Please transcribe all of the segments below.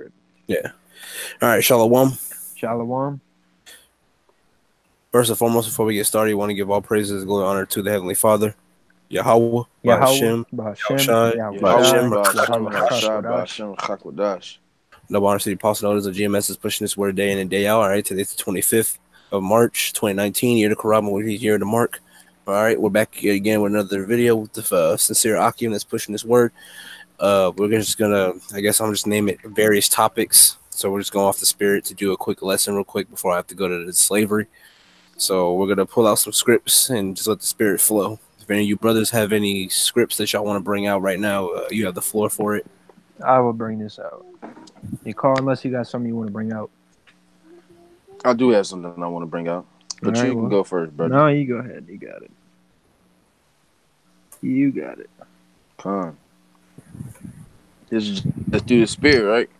Spirit. Yeah. All right, Shalom. Shalom. First and foremost, before we get started, you want to give all praises, glory, honor to the Heavenly Father, Yahweh, Yahweh, Ba'ashem, Bahashem, Yahushai, Yahweh, Yahushai, Ba'ashem, Yahweh Yahushua, HaKadosh. Ba'ashem, Chakwadash. Double honor to the apostle notice of GMS is pushing this word day in and day out. All right, today's the 25th of March, 2019, year to Karama, which is year to mark. All right, we're back again with another video with the sincere Akim that's pushing this word. We're just gonna, I guess I'm just name it various topics. So we're just going off the spirit to do a quick lesson real quick before I have to go to the slavery. So we're gonna pull out some scripts and just let the spirit flow. If any of you brothers have any scripts that y'all want to bring out right now, you have the floor for it. I will bring this out. You call unless you got something you want to bring out. I do have something I want to bring out, but All right, you can go first, brother. No, you go ahead. You got it. You got it. Con. This is just through the spirit, right?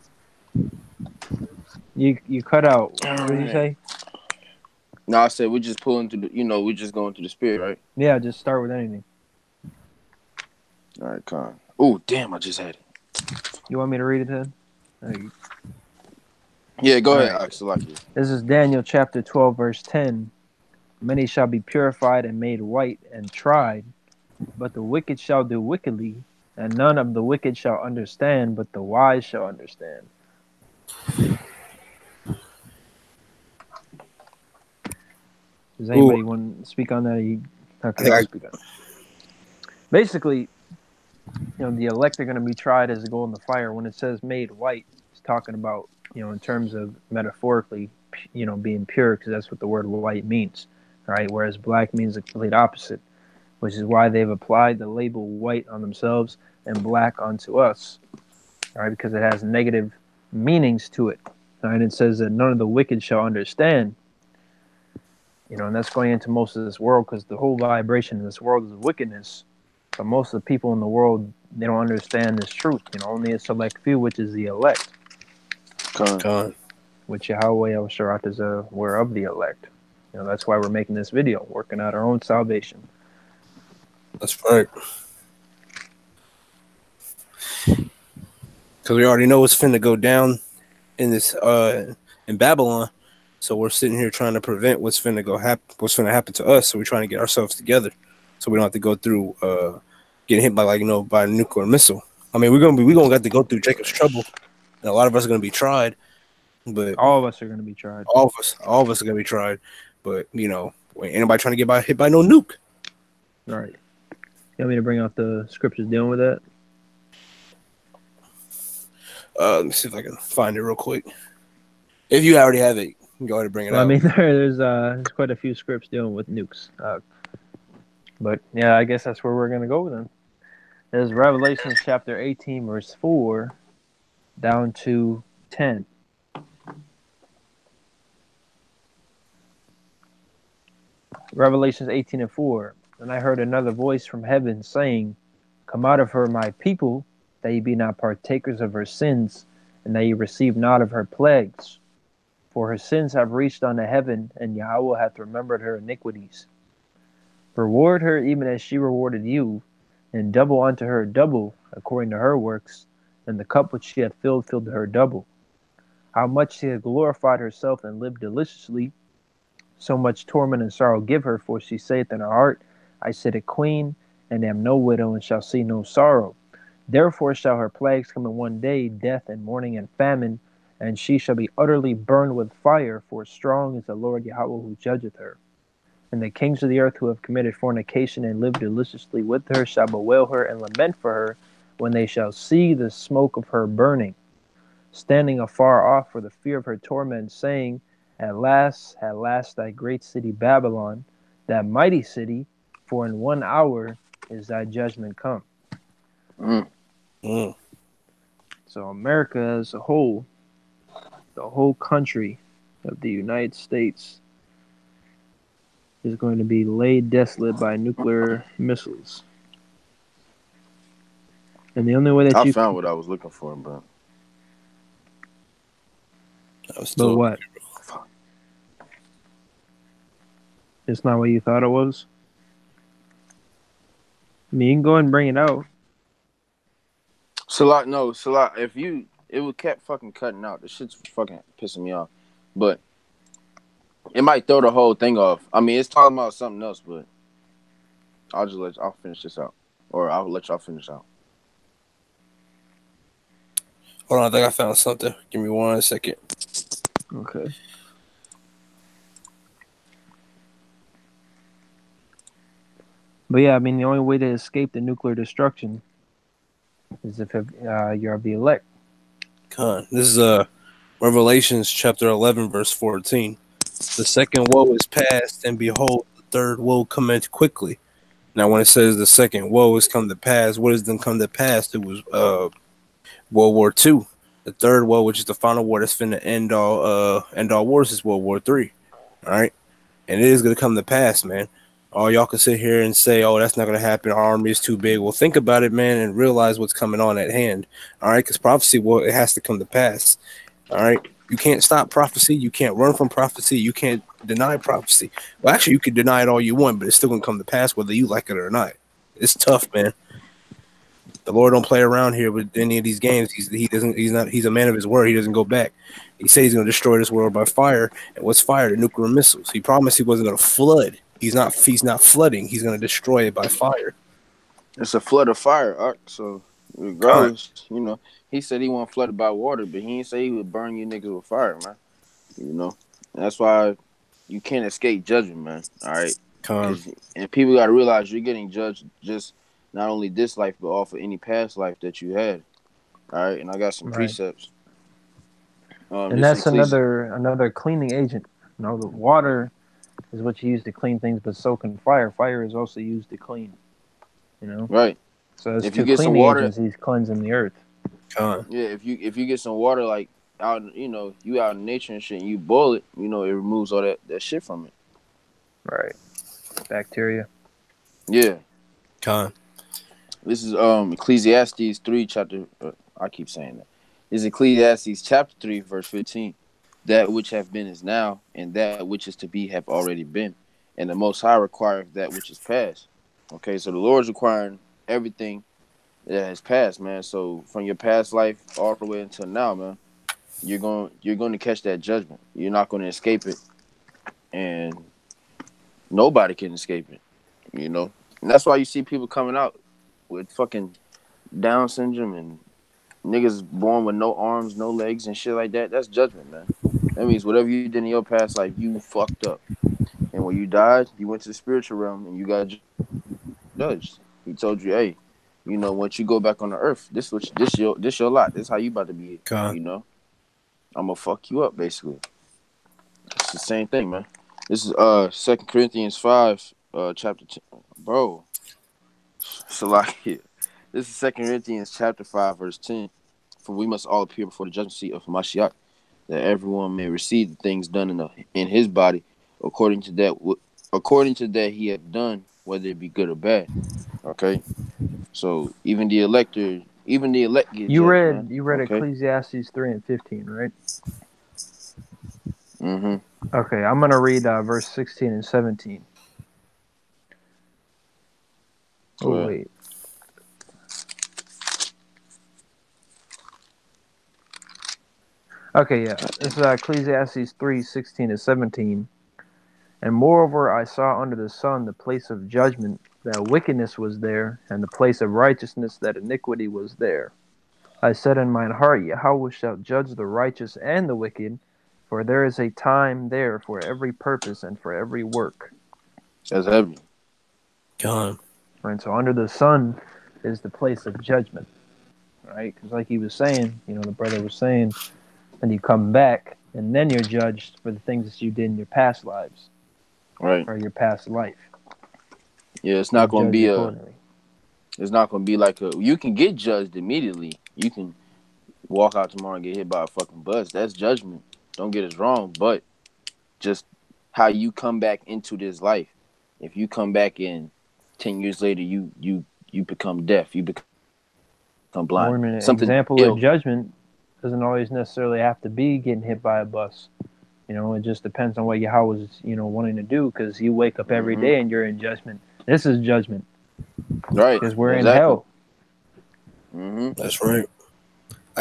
You cut out. What did you say? No, I said we just pulling through the, we just going through the spirit, right? Yeah, just start with anything. All right, con. Oh, damn, I just had it. You want me to read it then? Yeah, go ahead, Right. Axelaki. This is Daniel chapter 12, verse 10. Many shall be purified and made white and tried, but the wicked shall do wickedly, and none of the wicked shall understand, but the wise shall understand. Does anybody want to speak on that? Okay, speak on it. Basically, the elect are going to be tried as they go in the fire. When it says made white, it's talking about, in terms of metaphorically, being pure, because that's what the word white means, right? Whereas black means the complete opposite, which is why they've applied the label white on themselves and black onto us, all right? Because it has negative meanings to it, all right? It says that none of the wicked shall understand, and that's going into most of this world, because the whole vibration in this world is wickedness. But most of the people in the world, they don't understand this truth. Only a select few, which is the elect. Con. Which Yahweh El Sharat is aware of the elect. That's why we're making this video, working out our own salvation. That's right. Because we already know what's finna go down in this in Babylon. So we're sitting here trying to prevent what's finna happen to us. So we're trying to get ourselves together, so we don't have to go through getting hit by by a nuclear missile. I mean, we're gonna have to go through Jacob's trouble, and a lot of us are gonna be tried. But all of us are gonna be tried. All of us are gonna be tried. But ain't anybody trying to get hit by no nuke. All right. You want me to bring out the scriptures dealing with that? Let me see if I can find it real quick. If you already have it, go ahead and bring it out. I mean, there's quite a few scripts dealing with nukes. But yeah, I guess that's where we're gonna go then. There's Revelation chapter 18, verse 4, down to 10. Revelations 18 and 4. And I heard another voice from heaven saying, "Come out of her, my people, that ye be not partakers of her sins, and that ye receive not of her plagues. For her sins have reached unto heaven, and Yahweh hath remembered her iniquities. Reward her even as she rewarded you, and double unto her double, according to her works, and the cup which she hath filled to her double. How much she hath glorified herself and lived deliciously, so much torment and sorrow give her, for she saith in her heart, I sit a queen, and am no widow, and shall see no sorrow. Therefore shall her plagues come in one day, death and mourning and famine, and she shall be utterly burned with fire, for strong is the Lord Yahweh who judgeth her. And the kings of the earth who have committed fornication and lived deliciously with her shall bewail her and lament for her, when they shall see the smoke of her burning, standing afar off for the fear of her torment, saying, At last, thy great city Babylon, that mighty city, for in 1 hour is thy judgment come." So America as a whole, the whole country of the United States, is going to be laid desolate by nuclear missiles. And the only way that I found what I was looking for, bro. But what? It's not what you thought it was? I mean, you can go ahead and bring it out. Salat, if you it would kept fucking cutting out. This shit's fucking pissing me off. But it might throw the whole thing off. I mean, it's talking about something else, but I'll finish this out. Or I'll let y'all finish out. Hold on, I think I found something. Give me 1 second. Okay. But yeah, I mean, the only way to escape the nuclear destruction is if you're of the elect. This is Revelations chapter 11, verse 14. The second woe is past, and behold, the third woe cometh quickly. Now, when it says the second woe is come to pass, what has then come to pass? It was World War II. The third woe, which is the final war that's finna end all wars, is World War III. All right, and it is gonna come to pass, man. All y'all can sit here and say, "Oh, that's not gonna happen. Our army is too big." Well, think about it, man, and realize what's coming on at hand. All right, because prophecy, well, it has to come to pass. All right, you can't stop prophecy. You can't run from prophecy. You can't deny prophecy. Well, actually, you can deny it all you want, but it's still gonna come to pass whether you like it or not. It's tough, man. The Lord don't play around here with any of these games. He's a man of his word. He doesn't go back. He says he's gonna destroy this world by fire. And what's fire? The nuclear missiles. He promised he wasn't gonna flood. He's not flooding. He's gonna destroy it by fire. It's a flood of fire, Ark. So regardless, you know, he said he wasn't flooded by water, but he didn't say he would burn you niggas with fire, man. You know, and that's why you can't escape judgment, man. All right, and people got to realize you're getting judged just not only this life, but off of any past life that you had. All right, and I got some precepts. And that's another cleaning agent. You know, the water is what you use to clean things, but so can fire. Fire is also used to clean. You know, right? So it's two cleaning agents. He's cleansing the earth. Yeah, if you get some water like out, you know, you out in nature and shit, and you boil it, you know, it removes all that shit from it. Right. Bacteria. Yeah. This is Ecclesiastes 3 chapter. I keep saying that. This is Ecclesiastes chapter 3 verse 15. That which have been is now, and that which is to be have already been, and the Most High requireth that which is past. Okay, so the Lord's requiring everything that has passed, man. So from your past life all the way until now, man, you're going to catch that judgment. You're not going to escape it, and nobody can escape it. You know, and that's why you see people coming out with fucking Down syndrome and niggas born with no arms, no legs, and shit like that. That's judgment, man. That means whatever you did in your past life, you fucked up. And when you died, you went to the spiritual realm and you got judged. He told you, hey, you know, once you go back on the earth, this your lot. This how you about to be. You know, I'm gonna fuck you up, basically. It's the same thing, man. This is 2 Corinthians 5, chapter 10. Bro. Salakia. This is 2 Corinthians chapter 5, verse 10. For we must all appear before the judgment seat of Mashiach, that everyone may receive the things done in his body according to that he had done, whether it be good or bad. Okay, so even the elect get you judged, read Ecclesiastes 3 and 15, right? Mm-hmm. Okay, I'm gonna read verse 16 and 17. Oh wait. Okay, yeah. This is Ecclesiastes 3, 16 and 17. And moreover, I saw under the sun the place of judgment, that wickedness was there, and the place of righteousness, that iniquity was there. I said in mine heart, Yahweh shall judge the righteous and the wicked, for there is a time there for every purpose and for every work. That's heavy. Right, so under the sun is the place of judgment. Right? Because like he was saying, you know, the brother was saying, and you come back, and then you're judged for the things that you did in your past lives. Right. Or your past life. Yeah, it's not going to be it's not going to be like you can get judged immediately. You can walk out tomorrow and get hit by a fucking bus. That's judgment. Don't get us wrong, but just how you come back into this life. If you come back in 10 years later, you become deaf. You become blind. An example of judgment doesn't always necessarily have to be getting hit by a bus. You know, it just depends on what Yahweh was, you know, wanting to do, because you wake up every day and you're in judgment. This is judgment. Right. Because we're in hell. Mm-hmm. That's right.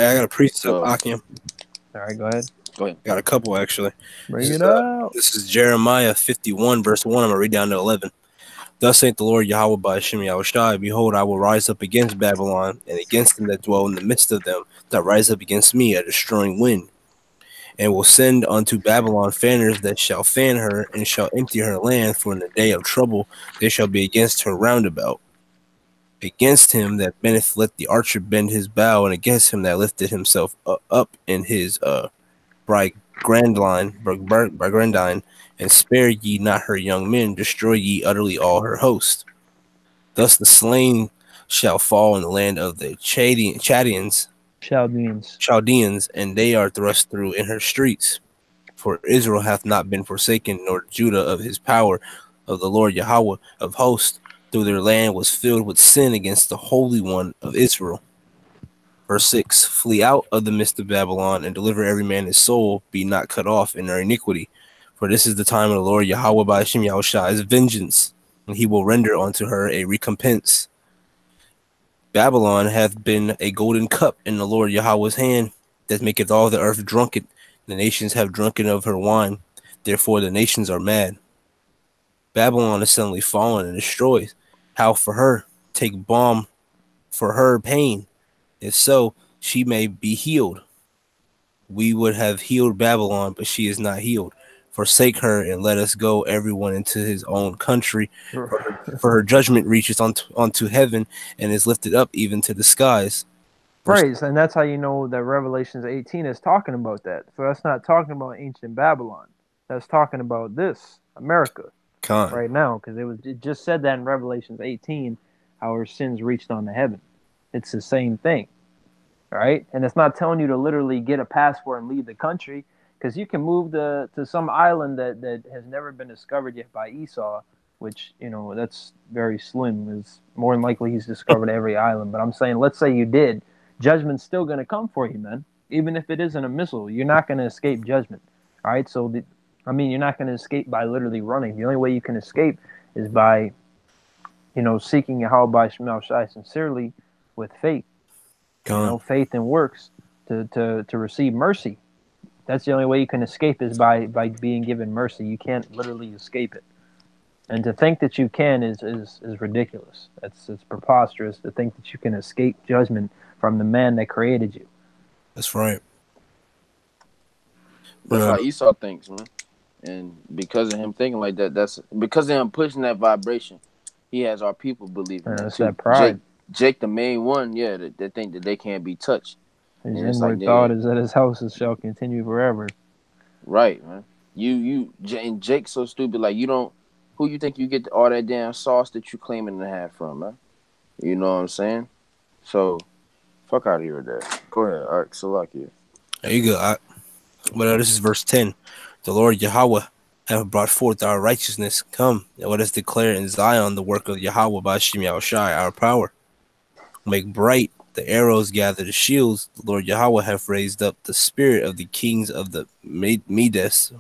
I got a precept, So Akim. All right, go ahead. go ahead. I got a couple actually. Bring it out. This is Jeremiah 51, verse 1. I'm gonna read down to 11. Thus saith the Lord Yahweh by Hashem Yahushai, behold, I will rise up against Babylon, and against them that dwell in the midst of them, that rise up against me a destroying wind, and will send unto Babylon fanners that shall fan her, and shall empty her land, for in the day of trouble they shall be against her round about. Against him that bendeth let the archer bend his bow, and against him that lifted himself up in his brigandine, and spare ye not her young men, destroy ye utterly all her host. Thus the slain shall fall in the land of the Chaldeans, and they are thrust through in her streets. For Israel hath not been forsaken, nor Judah of his power, of the Lord Yahweh of hosts, through their land was filled with sin against the Holy One of Israel. Verse 6, flee out of the midst of Babylon, and deliver every man his soul, be not cut off in their iniquity. For this is the time of the Lord Yahweh by Hashem Yahushai's vengeance, and he will render unto her a recompense. Babylon hath been a golden cup in the Lord Yahweh's hand, that maketh all the earth drunken. The nations have drunken of her wine, therefore the nations are mad. Babylon is suddenly fallen and destroyed. How for her? Take balm for her pain. If so, she may be healed. We would have healed Babylon, but she is not healed. Forsake her, and let us go everyone into his own country. For her judgment reaches onto heaven, and is lifted up even to the skies. Praise, and that's how you know that Revelations 18 is talking about that. So that's not talking about ancient Babylon. That's talking about this, America, right now, because it just said that in Revelations 18, how her sins reached onto heaven. It's the same thing, right? And it's not telling you to literally get a passport and leave the country, because you can move to some island that has never been discovered yet by Esau, which, you know, that's very slim. It's more than likely he's discovered every island. But I'm saying, let's say you did. Judgment's still going to come for you, man. Even if it isn't a missile, you're not going to escape judgment. All right? So, you're not going to escape by literally running. The only way you can escape is by, seeking Yahweh by Shemal Shai sincerely with faith. Faith and works to receive mercy. That's the only way you can escape is by being given mercy. You can't literally escape it. And to think that you can is ridiculous. It's preposterous to think that you can escape judgment from the man that created you. That's right. That's how Esau thinks, man. And because of him thinking like that, that's because of him pushing that vibration, he has our people believing that too. That pride. Jake, the main one, that think that they can't be touched. His inward thought is that his houses shall continue forever. Right, man. And Jake's so stupid. Like, who you think you get all that damn sauce that you claiming to have from, man? You know what I'm saying? So, fuck out of here with that. Go ahead, Ark Salakia. There you go. But this is verse 10. The Lord Yahweh have brought forth our righteousness. Come, and let us declare in Zion the work of Yahweh by Hashem Yahushai, our power. Make bright the arrows, gather the shields. The Lord Yahweh have raised up the spirit of the kings of the Medes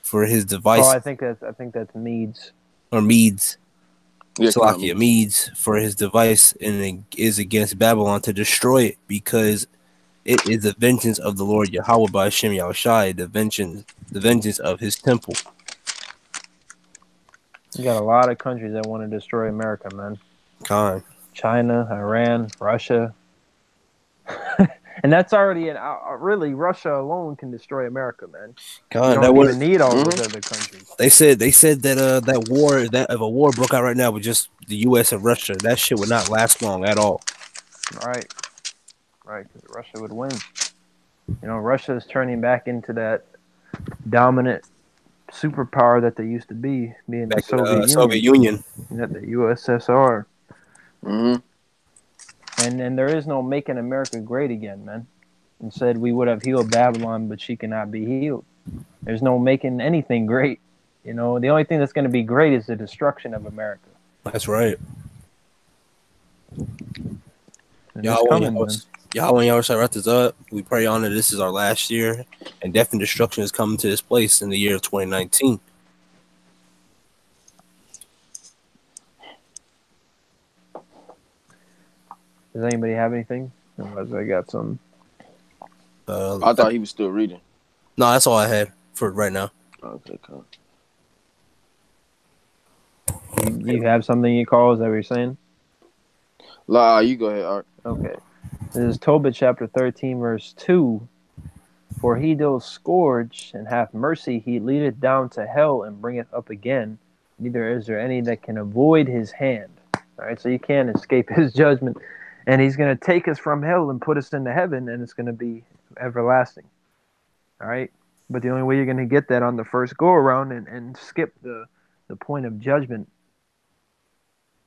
for his device. Oh, I think that's Medes. Or Medes. Yeah, Salakia, Medes for his device, and it is against Babylon to destroy it, because it is the vengeance of the Lord Yahweh by Hashem Yahushai, the vengeance of his temple. You got a lot of countries that want to destroy America, man. China, Iran, Russia. And that's already really, Russia alone can destroy America, man. You don't even need all those other countries. They said that war, that if a war broke out right now with just the U.S. and Russia, that shit would not last long at all. Right, because Russia would win. Russia is turning back into that dominant superpower that they used to be, being the Soviet Union. The USSR. Mm-hmm. And there is no making America great again, man. And said we would have healed Babylon, but she cannot be healed. There's no making anything great. The only thing that's going to be great is the destruction of America. That's right. Yahweh and Yahushua wrapped us up. We pray on that this is our last year, and death and destruction is coming to this place in the year of 2019. Does anybody have anything? Otherwise, I got some. I thought he was still reading. No, that's all I had for right now. Okay, cool. You have something you call? Is that what you're saying? La, you go ahead, Art. Okay. This is Tobit chapter 13, verse 2. For he doth scourge and hath mercy, he leadeth down to hell and bringeth up again. Neither is there any that can avoid his hand. All right, so you can't escape his judgment. And he's going to take us from hell and put us into heaven, and it's going to be everlasting. All right? But the only way you're going to get that on the first go-around and skip the point of judgment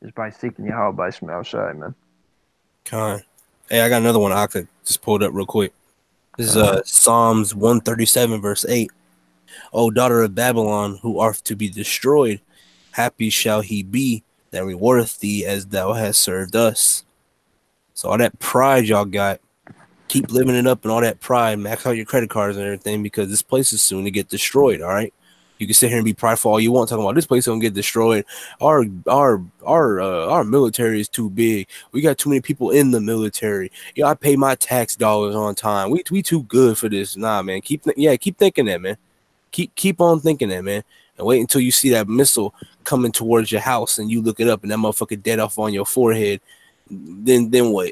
is by seeking Yahweh by Shemel Shai, man. Con. Hey, I got another one I could just pull it up real quick. This is Psalms 137, verse 8. O daughter of Babylon, who art to be destroyed, happy shall he be that rewardeth thee as thou hast served us. So all that pride y'all got, keep living it up and all that pride, max out your credit cards and everything, because this place is soon to get destroyed, all right? You can sit here and be prideful all you want, talking about this place gonna get destroyed. Our military is too big. We got too many people in the military. Yeah, I pay my tax dollars on time. We too good for this. Nah, man. Keep thinking that, man. Keep on thinking that, man. And wait until you see that missile coming towards your house and you look it up and that motherfucker dead off on your forehead. Then what?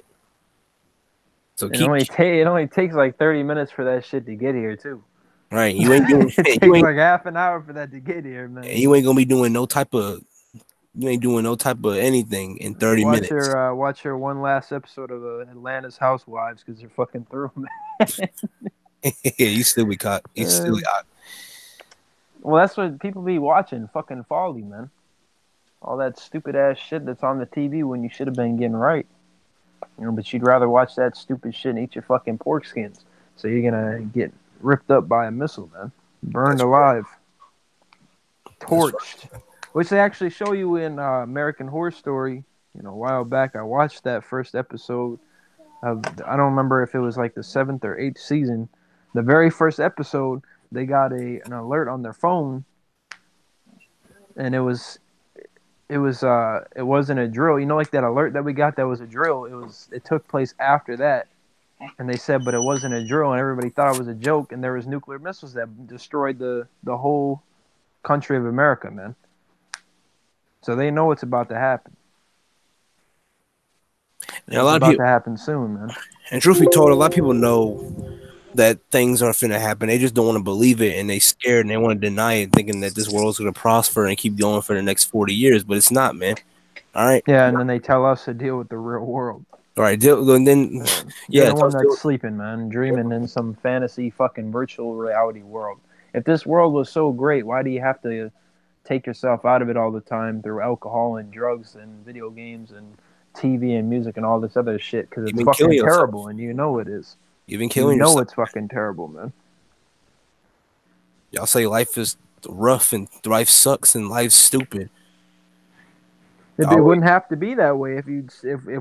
So it only takes like 30 minutes for that shit to get here too. Right, you ain't doing. It takes like half an hour for that to get here, man. You ain't gonna be doing no type of. You ain't doing no type of anything in 30 minutes. Watch your one last episode of Atlanta's Housewives because they're fucking through, man. You still be caught. You still be caught. Well, that's what people be watching. Fucking folly, man. All that stupid ass shit that's on the TV when you should have been getting right. You know, but you'd rather watch that stupid shit and eat your fucking pork skins. So you're gonna get ripped up by a missile, man. Burned alive. Torched. Which they actually show you in American Horror Story. You know, a while back I watched that first episode of, I don't remember if it was like the 7th or 8th season. The very first episode, they got an alert on their phone, and it wasn't a drill. You know, like that alert that we got that was a drill. It took place after that. And they said, but it wasn't a drill, and everybody thought it was a joke, and there was nuclear missiles that destroyed the whole country of America, man. So they know what's about to happen. And a lot of people to happen soon, man. And truth be told, a lot of people know that things are finna happen. They just don't want to believe it, and they scared and they want to deny it, thinking that this world's gonna prosper and keep going for the next 40 years. But it's not, man. All right. Yeah, and then they tell us to deal with the real world. All right, and then the one that's sleeping, man, dreaming in some fantasy fucking virtual reality world. If this world was so great, why do you have to take yourself out of it all the time through alcohol and drugs and video games and TV and music and all this other shit? Because it's fucking terrible, and you know it is. You've been killing yourself. You know it's fucking terrible, man. Y'all say life is rough and life sucks and life's stupid. It wouldn't have to be that way if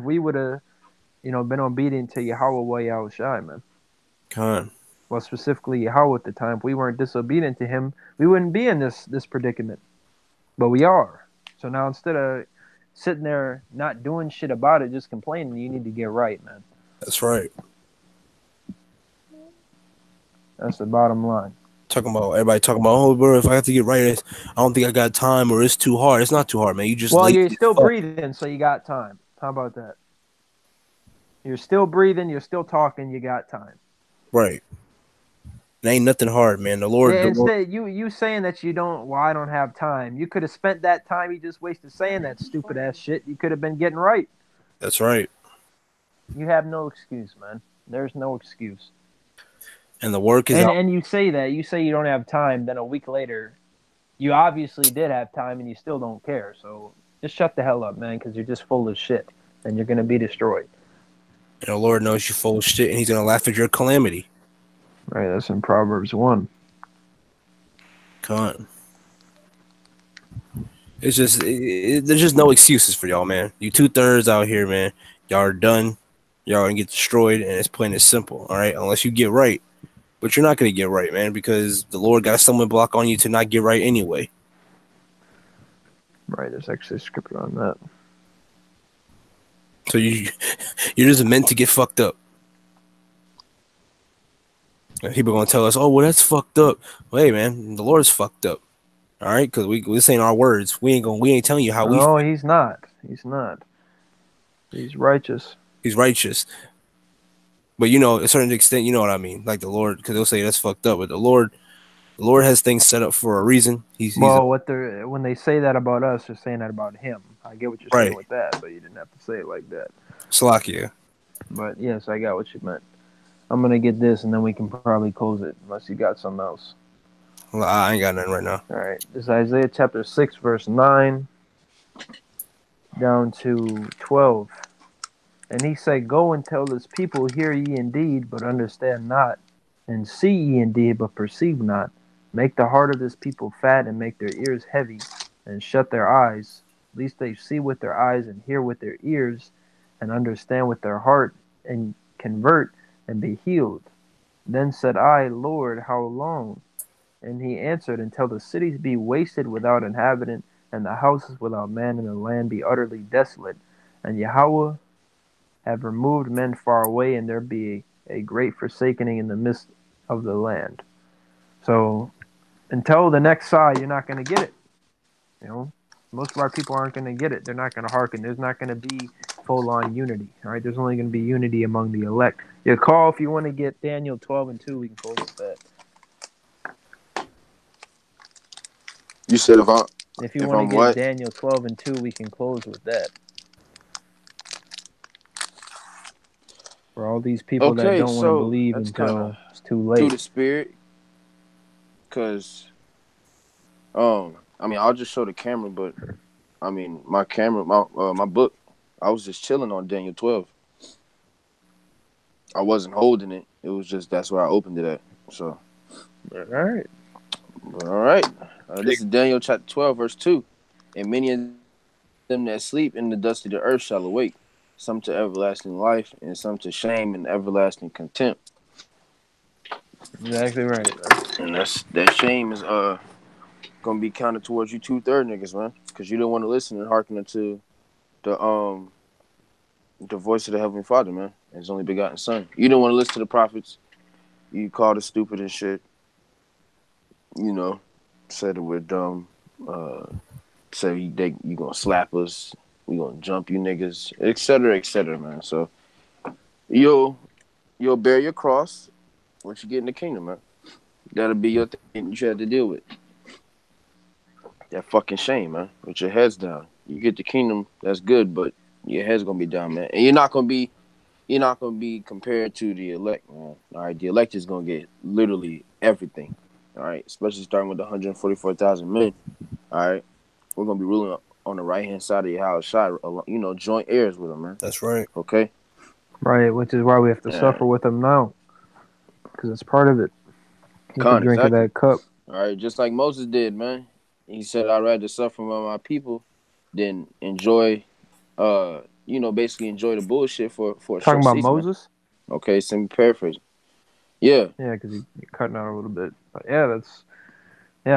we would have, you know, been obedient to Yahweh Yahweh Shai, man. Con. Well, specifically Yahweh at the time. If we weren't disobedient to him, we wouldn't be in this predicament. But we are. So now instead of sitting there not doing shit about it, just complaining, you need to get right, man. That's right. That's the bottom line. Everybody talking about, oh, bro, if I have to get right, I don't think I got time, or it's too hard. It's not too hard, man. You just you're still breathing, so you got time. How about that? You're still breathing. You're still talking. You got time. Right. It ain't nothing hard, man. The Lord. Yeah, instead, you saying that you don't. Well, I don't have time. You could have spent that time you just wasted saying that stupid ass shit. You could have been getting right. That's right. You have no excuse, man. There's no excuse. And the work is and you say that. You say you don't have time. Then a week later, you obviously did have time, and you still don't care. So just shut the hell up, man, because you're just full of shit, and you're gonna be destroyed. And the Lord knows you're full of shit, and He's gonna laugh at your calamity. Right. That's in Proverbs 1. Con. It's just there's just no excuses for y'all, man. You 2/3 out here, man. Y'all are done. Y'all gonna get destroyed, and it's plain and simple. All right, unless you get right. But you're not going to get right, man, because the Lord got a stumbling block on you to not get right anyway. Right, there's actually a scripture on that. So you're just meant to get fucked up. And people gonna tell us, "Oh, well, that's fucked up." Well, hey, man, the Lord is fucked up. All right, because this ain't our words. We ain't telling you how we No, feel. he's not. He's not. He's righteous. He's righteous. But you know, to a certain extent, you know what I mean. Like the Lord, because they'll say that's fucked up. But the Lord has things set up for a reason. He's Well, when they say that about us, they're saying that about him. I get what you're saying right. with that, but you didn't have to say it like that. Salakia. But yes, I got what you meant. I'm gonna get this, and then we can probably close it, unless you got something else. Well, I ain't got nothing right now. All right. This is Isaiah chapter 6, verse 9 down to 12. And he said, Go and tell this people, hear ye indeed, but understand not, and see ye indeed, but perceive not. Make the heart of this people fat, and make their ears heavy, and shut their eyes, lest they see with their eyes, and hear with their ears, and understand with their heart, and convert, and be healed. Then said I, Lord, how long? And he answered, Until the cities be wasted without inhabitant, and the houses without man, and the land be utterly desolate. And Yahweh have removed men far away, and there be a great forsakening in the midst of the land. So until the next side, you're not going to get it. You know, most of our people aren't going to get it. They're not going to hearken. There's not going to be full-on unity. All right, there's only going to be unity among the elect. You call if you want to get Daniel 12:2. We can close with that. You said if you want to get Daniel 12:2, we can close with that. For all these people that don't want to believe until it's too late. Through the spirit, because, I mean, I'll just show the camera, but I mean, my book, I was just chilling on Daniel 12. I wasn't holding it. It was just that's where I opened it at. So, all right. This is Daniel chapter 12, verse 2. And many of them that sleep in the dust of the earth shall awake, some to everlasting life, and some to shame and everlasting contempt. Exactly right. And that shame is gonna be counted towards you 2/3 niggas, man, because you don't want to listen and hearken to the voice of the Heavenly Father, man, and His only begotten Son. You don't want to listen to the prophets. You called us stupid and shit. You know, said that we're dumb. Say you gonna slap us. We gonna jump you niggas, etc., man. So you'll bear your cross once you get in the kingdom, man. That'll be your thing you have to deal with. That fucking shame, man. With your heads down. You get the kingdom, that's good, but your head's gonna be down, man. And you're not gonna be compared to the elect, man. All right, the elect is gonna get literally everything. All right, especially starting with the 144,000 men. All right, we're gonna be ruling on the right hand side of your house, joint heirs with them, man. That's right. Okay. Right, which is why we have to suffer with them now, because it's part of it. You have to drink of that cup. All right, just like Moses did, man. He said, "I'd rather suffer with my people than enjoy, basically enjoy the bullshit for a short season." Talking about Moses? Man. Okay, some paraphrasing. Yeah. Yeah, because you're cutting out a little bit. But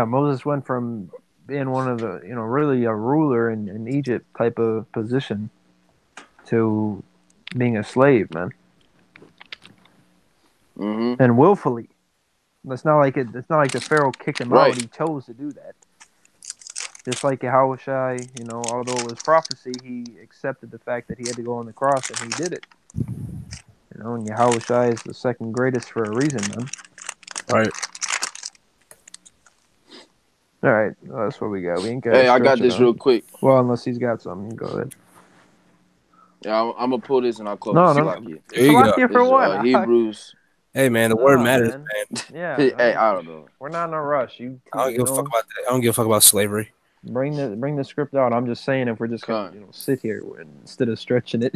Moses went from being one of the, really a ruler in Egypt type of position to being a slave, man. Mm-hmm. And willfully. It's not like the Pharaoh kicked him out. He chose to do that. Just like Yahushua, although it was prophecy, he accepted the fact that he had to go on the cross, and he did it. And Yahushua is the second greatest for a reason, man. Right. All right, that's what we got. We ain't got. Hey, I got this real quick. Well, unless he's got something, go ahead. Yeah, I'm gonna pull this and I'll close. No. Salakia for what? Hebrews. Hey man, the word matters, man. Yeah. Hey, I don't know. We're not in a rush. I don't give a fuck about that. I don't give a fuck about slavery. Bring the script out. I'm just saying if we're just gonna sit here instead of stretching it,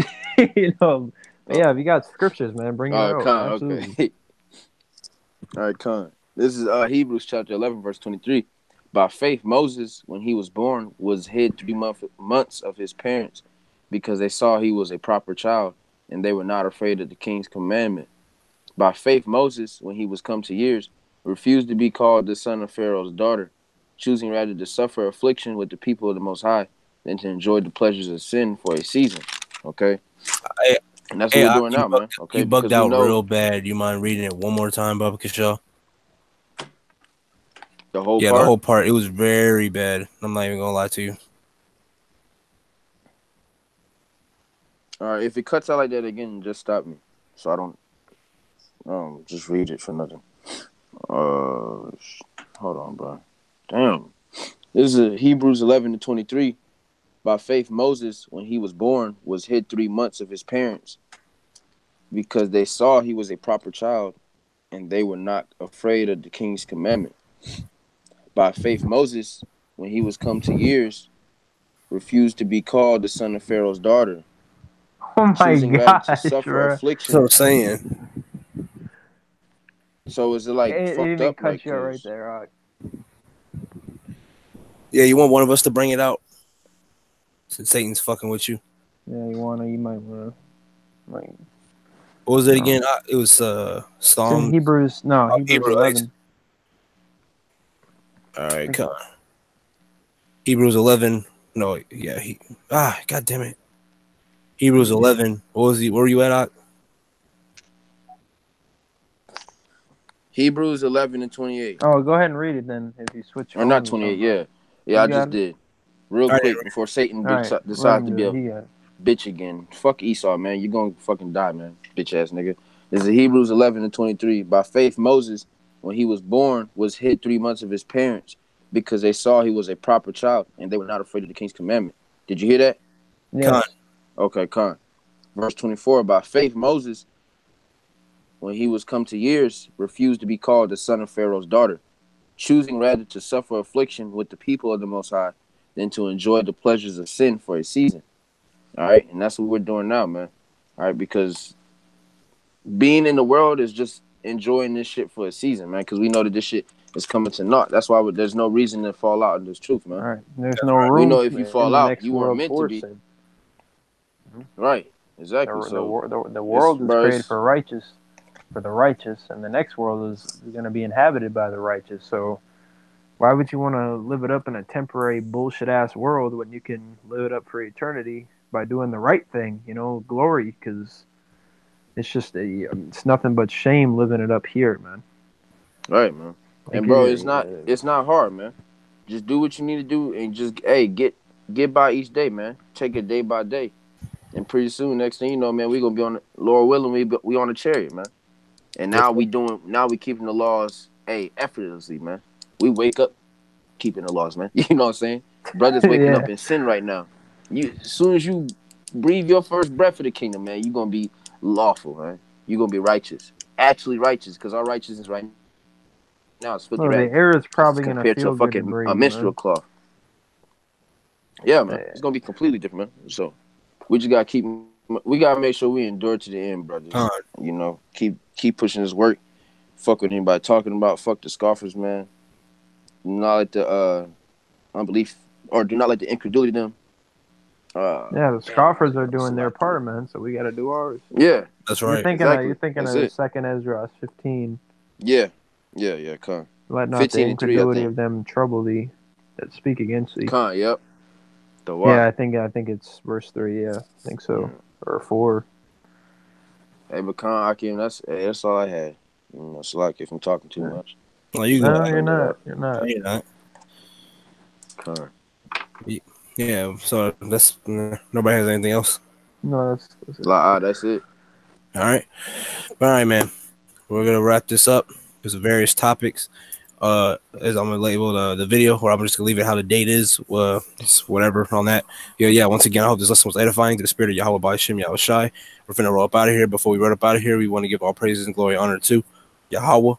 But yeah, if you got scriptures, man, bring it out. Absolutely. Okay. All right, Con. This is Hebrews chapter 11, verse 23. By faith, Moses, when he was born, was hid 3 months of his parents, because they saw he was a proper child, and they were not afraid of the king's commandment. By faith, Moses, when he was come to years, refused to be called the son of Pharaoh's daughter, choosing rather to suffer affliction with the people of the Most High than to enjoy the pleasures of sin for a season. Okay? And that's what Hey, we're doing now, man. Okay, you bugged because we out know real bad. You mind reading it one more time, Bubba Kishel? the whole Yeah, part. the whole part. It was very bad. I'm not even gonna lie to you. All right, if it cuts out like that again, just stop me, so I don't just read it for nothing. Hold on, bro. Damn, this is Hebrews 11:23. By faith, Moses, when he was born, was hid 3 months of his parents because they saw he was a proper child, and they were not afraid of the king's commandment. By faith, Moses, when he was come to years, refused to be called the son of Pharaoh's daughter, Oh my choosing rather to gosh, suffer bro. That's what affliction. I'm saying. So is it like It fucked even up? cut Like, you out right there. Yeah, you want one of us to bring it out since Satan's fucking with you. Yeah, you might wanna. Like, What was it again? It was it's in Psalm. Hebrews. No, Hebrews Hebrews 11. All right, come on. Hebrews 11. No, yeah. God damn it. Hebrews 11. What was he? Where were you at? Hebrews 11:28. Oh, go ahead and read it then. If you switch Or not phones or 28, something. yeah, You I just got it? did. Real All right, quick before Satan All right, let decides him to do be it. a He got it. bitch again. Fuck Esau, man. You gonna fucking die, man. Bitch ass nigga. This is Hebrews 11:23. By faith, Moses, when he was born, was hid 3 months of his parents because they saw he was a proper child and they were not afraid of the king's commandment. Did you hear that? Yes. Okay, con. Verse 24. By faith, Moses, when he was come to years, refused to be called the son of Pharaoh's daughter, choosing rather to suffer affliction with the people of the Most High than to enjoy the pleasures of sin for a season. All right, and that's what we're doing now, man. All right, because being in the world is just enjoying this shit for a season, man. Because we know that this shit is coming to naught. That's why there's no reason to fall out in this truth, man. All right. There's no room We know if you in fall the out, next you weren't world meant to for be. sin. Right, exactly. The world is created for the righteous, and the next world is going to be inhabited by the righteous. So why would you want to live it up in a temporary bullshit ass world when you can live it up for eternity by doing the right thing? You know, glory, because it's nothing but shame living it up here, man. Right, man. Like, And bro, it's not hard, man. Just do what you need to do and just get by each day, man. Take it day by day. And pretty soon, next thing you know, man, we gonna be on Lord willing, we on a chariot, man. And now we keeping the laws, effortlessly, man. We wake up keeping the laws, man. You know what I'm saying? Brothers waking up in sin right now. As soon as you breathe your first breath of the kingdom, man, you're gonna be lawful, man. You're gonna be righteous. Actually righteous, because our righteousness right now is filthy the rags air is probably going to compared to feel a good to fucking breathe, menstrual man. cloth. Yeah, man. It's gonna be completely different, man. So we just gotta make sure we endure to the end, brothers. You know, keep pushing this work. Fuck with anybody talking about. Fuck the scoffers, man. Do not let the unbelief, or do not let the incredulity of them. The scoffers are doing their part, man. So we got to do ours. Yeah, that's right. You're thinking of 2nd Ezra 15. Yeah. Con. Let not the incredulity of them trouble thee that speak against thee. Con, yep. Yeah, I think it's verse 3. Yeah, I think so, or 4. Hey, but Con, Akim, that's all I had. It's like if I'm talking too much. Well, you no, you're not. You're not. You're not. Con. Yeah, so that's nobody has anything else. No, that's it. That's it. All right, man. We're gonna wrap this up. There's various topics. As I'm gonna label the video, or I'm just gonna leave it how the date is. It's whatever on that. Yeah. Once again, I hope this lesson was edifying to the spirit of Yahweh by Shem Yahweh Shai. We're finna roll up out of here. Before we roll up out of here, we want to give all praises and glory and honor to Yahweh.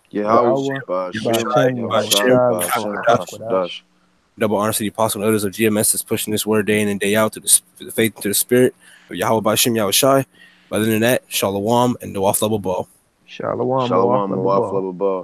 Double honor to the apostle and elders of GMS that's pushing this word day in and day out to the faith and to the spirit of Yahweh by Shem Yahweh Shai. Other than that, Shalom and Noah Flubble Ball. Shalom, Noah Flubble Ball.